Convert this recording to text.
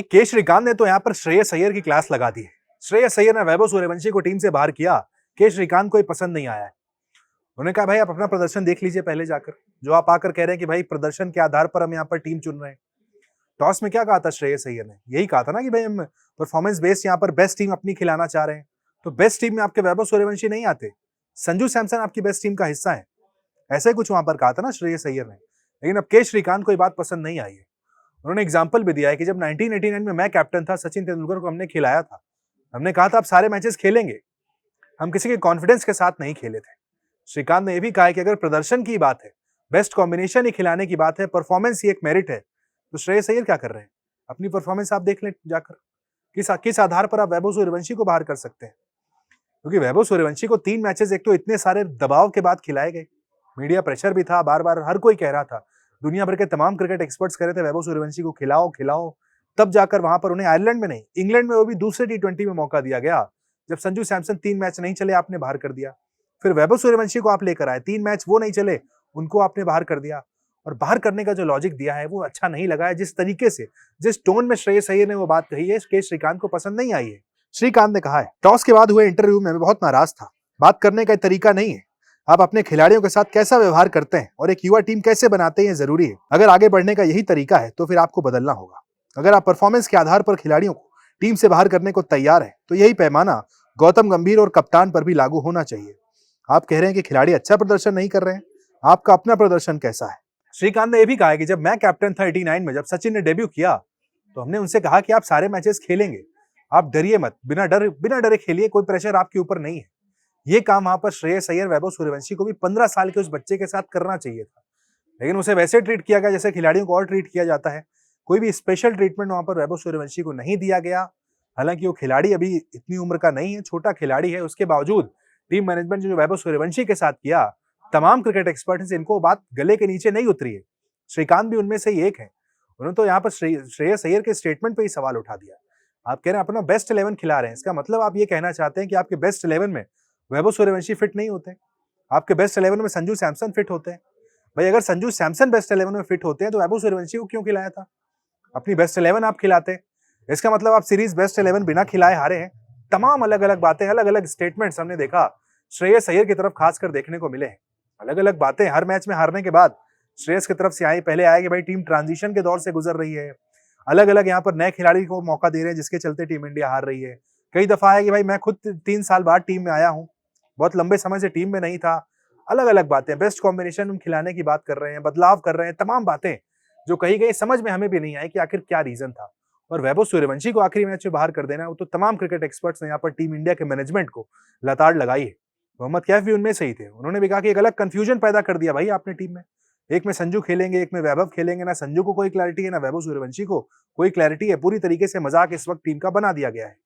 के श्रीकांत ने तो यहाँ पर श्रेयस अय्यर की क्लास लगा दी है। श्रेयस अय्यर ने वैभव सूर्यवंशी को टीम से बाहर किया, के श्रीकांत को पसंद नहीं आया है। उन्होंने कहा भाई आप अपना प्रदर्शन देख लीजिए पहले जाकर, जो आप आकर कह रहे हैं कि भाई प्रदर्शन के आधार पर हम यहाँ पर टीम चुन रहे हैं। टॉस में क्या कहा था श्रेयस अय्यर ने? यही कहा था ना कि भाई हम परफॉर्मेंस बेस्ड यहाँ पर बेस्ट टीम अपनी खिलाना चाह रहे हैं। तो बेस्ट टीम में आपके वैभव सूर्यवंशी नहीं आते, संजू सैमसन आपकी बेस्ट टीम का हिस्सा है, ऐसा ही कुछ वहां पर कहा था ना श्रेयस अय्यर ने। लेकिन अब के श्रीकांत को ये बात पसंद नहीं आई है। उन्होंने एग्जाम्पल भी दिया है कि जब 1989 में मैं कैप्टन था, सचिन तेंदुलकर को हमने खिलाया था, हमने कहा था आप सारे मैचेस खेलेंगे, हम किसी के कॉन्फिडेंस के साथ नहीं खेले थे। श्रीकांत ने यह भी कहा है कि अगर प्रदर्शन की बात है, बेस्ट कॉम्बिनेशन ही खिलाने की बात है, परफॉर्मेंस ही एक मेरिट है, तो श्रेयस अय्यर क्या कर रहे हैं? अपनी परफॉर्मेंस आप देख लें जाकर, किस आधार पर आप वैभव सूर्यवंशी को बाहर कर सकते हैं? क्योंकि वैभव सूर्यवंशी को 3 मैचेस एक तो इतने सारे दबाव के बाद खिलाए गए, मीडिया प्रेशर भी था, बार बार हर कोई कह रहा था, दुनिया भर के तमाम क्रिकेट एक्सपर्ट्स कह रहे थे वैभव सूर्यवंशी को खिलाओ खिलाओ। तब जाकर वहां पर उन्हें आयरलैंड में नहीं, इंग्लैंड में वो भी दूसरे T20 में मौका दिया गया, जब संजू सैमसन 3 मैच नहीं चले आपने बाहर कर दिया। फिर वैभव सूर्यवंशी को आप लेकर आए, 3 मैच वो नहीं चले, उनको आपने बाहर कर दिया। और बाहर करने का जो लॉजिक दिया है वो अच्छा नहीं लगा है। जिस तरीके से, जिस टोन में श्रेयस अय्यर ने वो बात कही है, के श्रीकांत को पसंद नहीं आई है। श्रीकांत ने कहा है टॉस के बाद हुए इंटरव्यू में मैं बहुत नाराज था, बात करने का तरीका नहीं है, आप अपने खिलाड़ियों के साथ कैसा व्यवहार करते हैं और एक युवा टीम कैसे बनाते हैं, ये जरूरी है। अगर आगे बढ़ने का यही तरीका है तो फिर आपको बदलना होगा। अगर आप परफॉर्मेंस के आधार पर खिलाड़ियों को टीम से बाहर करने को तैयार है तो यही पैमाना गौतम गंभीर और कप्तान पर भी लागू होना चाहिए। आप कह रहे हैं कि खिलाड़ी अच्छा प्रदर्शन नहीं कर रहे हैं, आपका अपना प्रदर्शन कैसा है? श्रीकांत ने यह भी कहा है कि जब मैं कैप्टन था 89 में, जब सचिन ने डेब्यू किया, तो हमने उनसे कहा कि आप सारे मैचेस खेलेंगे, आप डरिए मत, बिना डरे खेलिए, कोई प्रेशर आपके ऊपर नहीं है। ये काम वहां पर श्रेयस अय्यर, वैभव सूर्यवंशी को भी 15 साल के उस बच्चे के साथ करना चाहिए था, लेकिन उसे वैसे ट्रीट किया गया जैसे खिलाड़ियों को और ट्रीट किया जाता है। कोई भी स्पेशल ट्रीटमेंट वहां पर वैभव सूर्यवंशी को नहीं दिया गया। हालांकि वो खिलाड़ी अभी इतनी उम्र का नहीं है, छोटा खिलाड़ी है, उसके बावजूद टीम मैनेजमेंट जो वैभव सूर्यवंशी के साथ किया, तमाम क्रिकेट एक्सपर्ट से इनको बात गले के नीचे नहीं उतरी है। श्रीकांत भी उनमें से ही एक है। उन्होंने तो यहाँ पर श्रेयस अय्यर के स्टेटमेंट पे ही सवाल उठा दिया। आप कह रहे हैं अपना बेस्ट 11 खिला रहे हैं, इसका मतलब आप ये कहना चाहते हैं कि आपके बेस्ट 11 में वैभव सूर्यवंशी फिट नहीं होते, आपके बेस्ट 11 में संजू सैमसन फिट होते हैं। भाई अगर संजू सैमसन बेस्ट 11 में फिट होते हैं तो वैभव सूर्यवंशी को क्यों खिलाया था? अपनी बेस्ट 11 आप खिलाते, इसका मतलब आप सीरीज बेस्ट 11 बिना खिलाए हारे हैं। तमाम अलग अलग बातें, अलग अलग स्टेटमेंट्स हमने देखा श्रेयस अय्यर की तरफ खासकर देखने को मिले हैं। अलग अलग बातें हर मैच में हारने के बाद श्रेयस की तरफ से आई। पहले आया कि भाई टीम ट्रांजिशन के दौर से गुजर रही है, अलग अलग यहाँ पर नए खिलाड़ी को मौका दे रहे हैं जिसके चलते टीम इंडिया हार रही है। कई दफा है कि भाई मैं खुद 3 साल बाद टीम में आया हूँ, बहुत लंबे समय से टीम में नहीं था। अलग अलग बातें, बेस्ट कॉम्बिनेशन हम खिलाने की बात कर रहे हैं, बदलाव कर रहे हैं, तमाम बातें जो कही गई, समझ में हमें भी नहीं आई कि आखिर क्या रीजन था। और वैभव सूर्यवंशी को आखिरी मैच में बाहर कर देना, वो तो तमाम क्रिकेट एक्सपर्ट्स ने यहाँ पर टीम इंडिया के मैनेजमेंट को लताड़ लगाई है। मोहम्मद कैफ भी उनमें से ही थे। उन्होंने भी कहा कि एक अलग कंफ्यूजन पैदा कर दिया भाई आपने टीम में, एक में संजू खेलेंगे, एक में वैभव खेलेंगे। ना संजू को कोई क्लैरिटी है, ना वैभव सूर्यवंशी को कोई क्लैरिटी है। पूरी तरीके से मजाक इस वक्त टीम का बना दिया गया है।